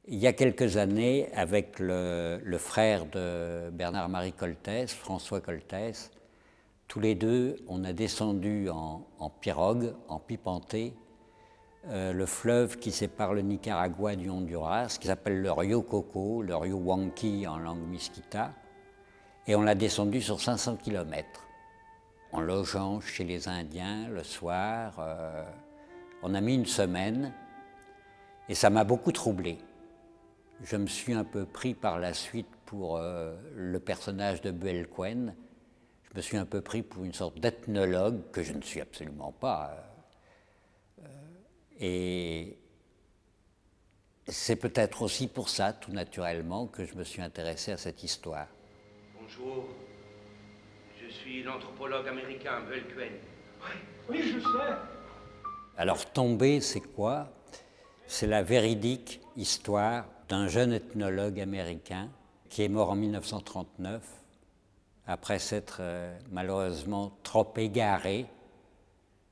Il y a quelques années, avec le frère de Bernard-Marie Coltès, François Coltès, tous les deux, on a descendu en pirogue, en pipantée, le fleuve qui sépare le Nicaragua du Honduras, qui s'appelle le Rio Coco, le Rio Huanqui en langue miskita, et on l'a descendu sur 500 km, en logeant chez les Indiens le soir. On a mis une semaine, et ça m'a beaucoup troublé. Je me suis un peu pris par la suite pour le personnage de Buell Quinn. Je me suis un peu pris pour une sorte d'ethnologue, que je ne suis absolument pas. Et c'est peut-être aussi pour ça, tout naturellement, que je me suis intéressé à cette histoire. Bonjour, je suis l'anthropologue américain Buell Quinn. Oui, je sais. Alors, Tombé, c'est quoi? C'est la véridique histoire d'un jeune ethnologue américain qui est mort en 1939, après s'être malheureusement trop égaré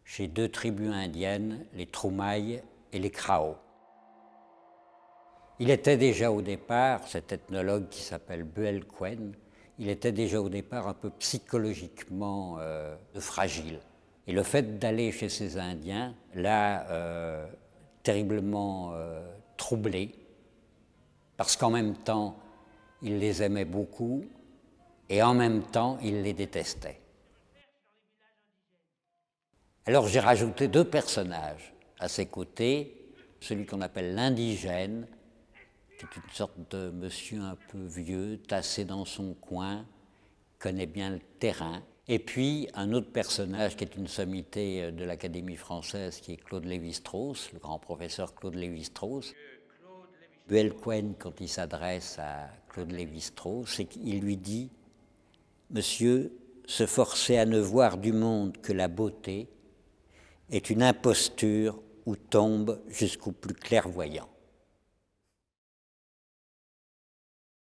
chez deux tribus indiennes, les Troumailles et les Krao. Il était déjà au départ, cet ethnologue qui s'appelle Buell Quinn, il était déjà au départ un peu psychologiquement fragile. Et le fait d'aller chez ces Indiens l'a terriblement troublé, parce qu'en même temps, il les aimait beaucoup, et en même temps, il les détestait. Alors j'ai rajouté deux personnages à ses côtés, celui qu'on appelle l'indigène, qui est une sorte de monsieur un peu vieux, tassé dans son coin, connaît bien le terrain, et puis un autre personnage qui est une sommité de l'Académie française, qui est Claude Lévi-Strauss, le grand professeur Claude Lévi-Strauss. Buell Quinn, quand il s'adresse à Claude Lévi-Strauss, il lui dit « Monsieur, se forcer à ne voir du monde que la beauté est une imposture où tombe jusqu'au plus clairvoyant. »